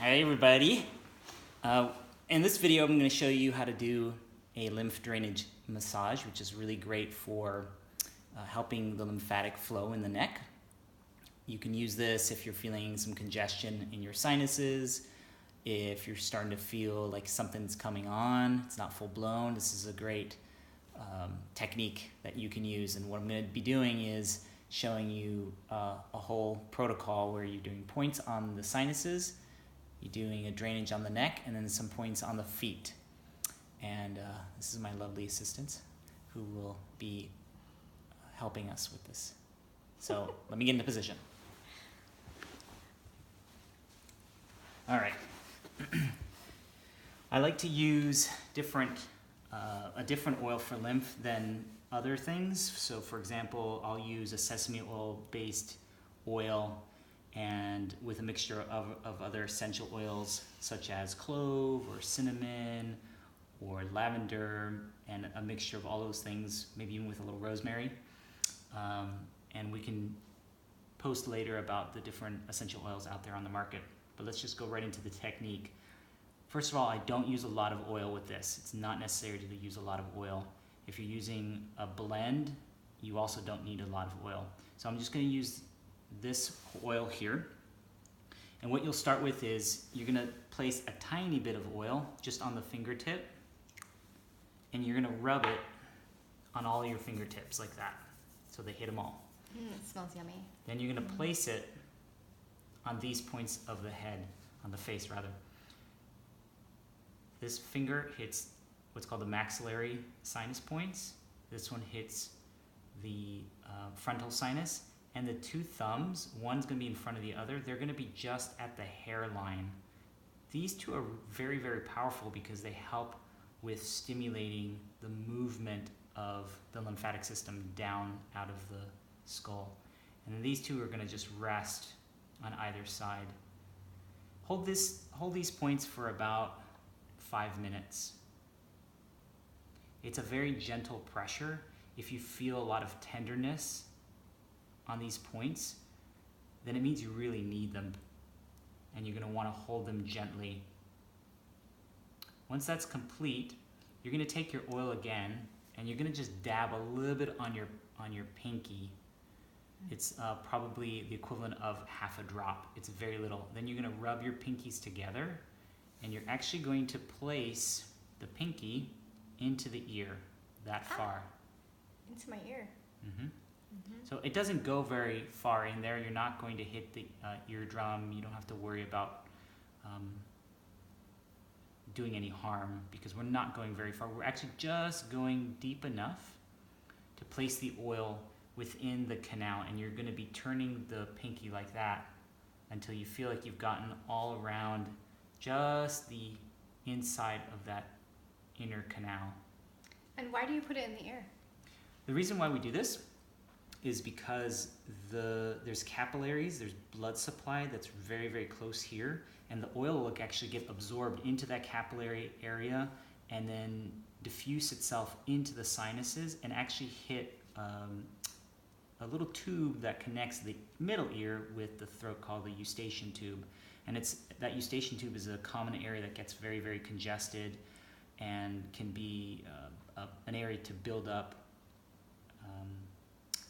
Hi everybody. In this video I'm going to show you how to do a lymph drainage massage, which is really great for helping the lymphatic flow in the neck. You can use this if you're feeling some congestion in your sinuses, if you're starting to feel like something's coming on, it's not full blown. This is a great technique that you can use, and what I'm going to be doing is showing you a whole protocol where you're doing points on the sinuses, you're doing a drainage on the neck, and then some points on the feet. And this is my lovely assistant who will be helping us with this. So let me get into position. All right. I like to use a different oil for lymph than other things. So for example, I'll use a sesame oil based oil and with a mixture of other essential oils such as clove or cinnamon or lavender, and a mixture of all those things, maybe even with a little rosemary. And we can post later about the different essential oils out there on the market. But let's just go right into the technique. First of all, I don't use a lot of oil with this. It's not necessary to use a lot of oil. If you're using a blend, you also don't need a lot of oil. So I'm just going to use this oil here. And what you'll start with is you're going to place a tiny bit of oil just on the fingertip, and you're going to rub it on all your fingertips like that, so they hit them all. It smells yummy. Then you're going to place it on these points of the head, on the face rather. This finger hits what's called the maxillary sinus points. This one hits the frontal sinus. And the two thumbs, one's going to be in front of the other, they're going to be just at the hairline. These two are very, very powerful because they help with stimulating the movement of the lymphatic system down out of the skull. And then these two are going to just rest on either side. Hold these points for about 5 minutes. It's a very gentle pressure. If you feel a lot of tenderness on these points, then it means you really need them, and you're going to want to hold them gently. Once that's complete, you're going to take your oil again, and you're going to just dab a little bit on your pinky. It's probably the equivalent of half a drop. It's very little. Then you're going to rub your pinkies together, and you're actually going to place the pinky into the ear that far. Into my ear. Mm-hmm. So it doesn't go very far in there. You're not going to hit the eardrum. You don't have to worry about doing any harm because we're not going very far. We're actually just going deep enough to place the oil within the canal, and you're going to be turning the pinky like that until you feel like you've gotten all around just the inside of that inner canal. And why do you put it in the ear? The reason why we do this is because there's capillaries, there's blood supply that's very, very close here, and the oil will actually get absorbed into that capillary area and then diffuse itself into the sinuses and actually hit a little tube that connects the middle ear with the throat called the eustachian tube. And that eustachian tube is a common area that gets very, very congested and can be an area to build up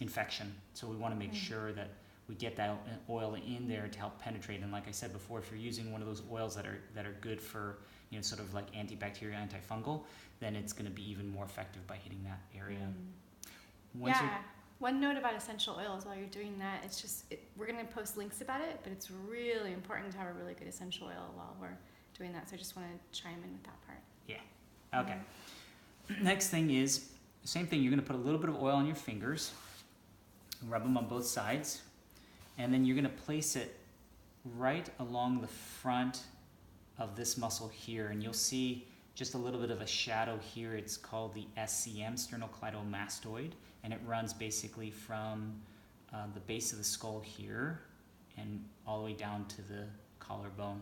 infection. So we want to make sure that we get that oil in there to help penetrate. And like I said before, if you're using one of those oils that are good for, sort of like antibacterial, antifungal, then it's going to be even more effective by hitting that area. One note about essential oils while you're doing that, it's just, we're going to post links about it, but it's really important to have a really good essential oil while we're doing that. So I just want to chime in with that part. Yeah. Okay. Next thing is, same thing, you're going to put a little bit of oil on your fingers, rub them on both sides, and then you're going to place it right along the front of this muscle here, and you'll see just a little bit of a shadow here. It's called the SCM, sternocleidomastoid, and it runs basically from the base of the skull here and all the way down to the collarbone.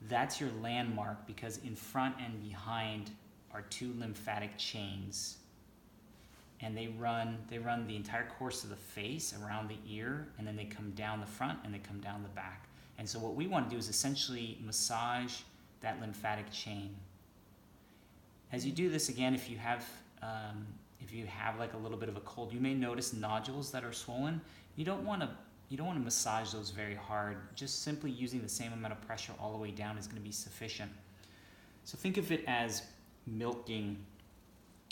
That's your landmark because in front and behind are two lymphatic chains, and they run the entire course of the face around the ear, and then they come down the front and they come down the back. And so what we want to do is essentially massage that lymphatic chain. As you do this, again, if you have like a little bit of a cold, you may notice nodules that are swollen. You don't want to massage those very hard. Just simply using the same amount of pressure all the way down is going to be sufficient. So think of it as milking.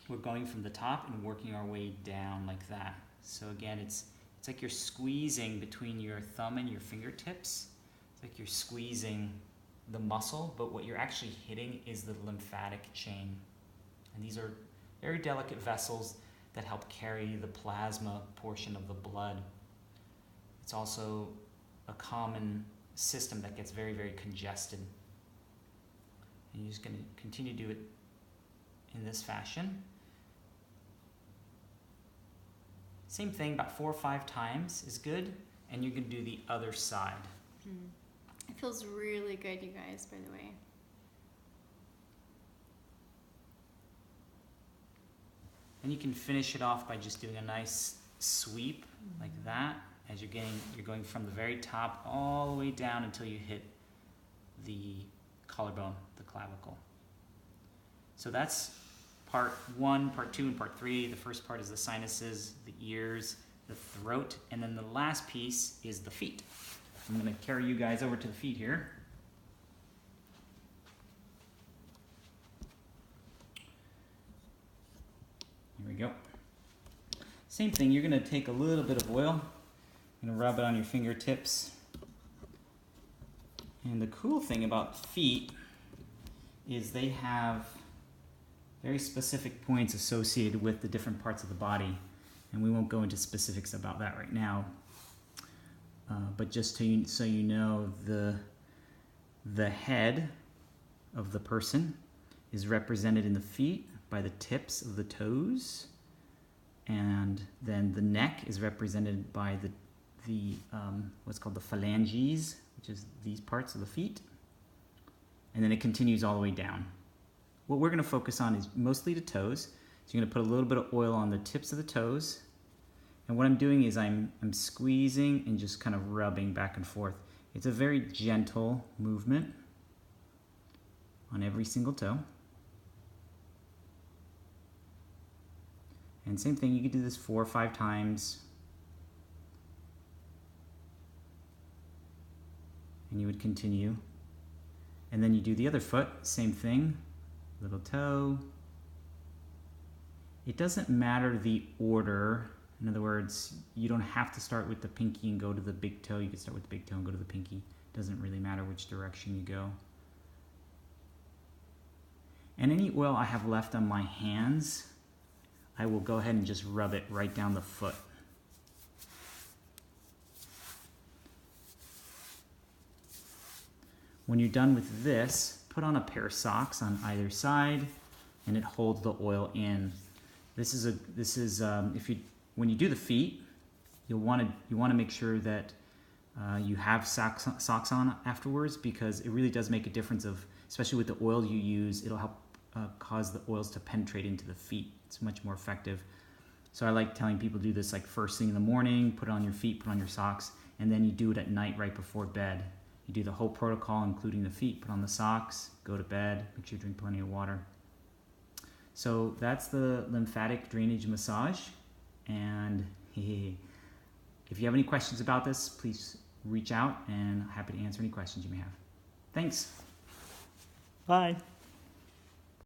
We're going from the top and working our way down like that. So again, it's like you're squeezing between your thumb and your fingertips. It's like you're squeezing the muscle, but what you're actually hitting is the lymphatic chain. And these are very delicate vessels that help carry the plasma portion of the blood. It's also a common system that gets very, very congested. And you're just going to continue to do it in this fashion. Same thing, about 4 or 5 times is good, and you're going to do the other side. It feels really good, you guys, by the way. And you can finish it off by just doing a nice sweep like that, as you're going from the very top all the way down until you hit the collarbone, the clavicle. So that's part 1, part 2, and part 3. The first part is the sinuses, the ears, the throat, and then the last piece is the feet. I'm going to carry you guys over to the feet here. Here we go. Same thing, you're going to take a little bit of oil, you're going to rub it on your fingertips. And the cool thing about feet is they have very specific points associated with the different parts of the body. And we won't go into specifics about that right now. But just so you know, the head of the person is represented in the feet by the tips of the toes, and then the neck is represented by the what's called the phalanges, which is these parts of the feet, and then it continues all the way down. What we're going to focus on is mostly the toes. So you're going to put a little bit of oil on the tips of the toes. And what I'm doing is I'm squeezing and just kind of rubbing back and forth. It's a very gentle movement on every single toe. And same thing, you could do this 4 or 5 times. And you would continue. And then you do the other foot, same thing. Little toe. It doesn't matter the order. In other words, you don't have to start with the pinky and go to the big toe. You can start with the big toe and go to the pinky. It doesn't really matter which direction you go. And any oil I have left on my hands, I will go ahead and just rub it right down the foot. When you're done with this, put on a pair of socks on either side, and it holds the oil in. When you do the feet, you want to make sure that you have socks on afterwards, because it really does make a difference especially with the oil you use, it'll help cause the oils to penetrate into the feet. It's much more effective. So I like telling people to do this like first thing in the morning, put it on your feet, put on your socks, and then you do it at night right before bed. You do the whole protocol, including the feet, put on the socks, go to bed, make sure you drink plenty of water. So that's the lymphatic drainage massage. And if you have any questions about this, please reach out, and I'm happy to answer any questions you may have. Thanks. Bye.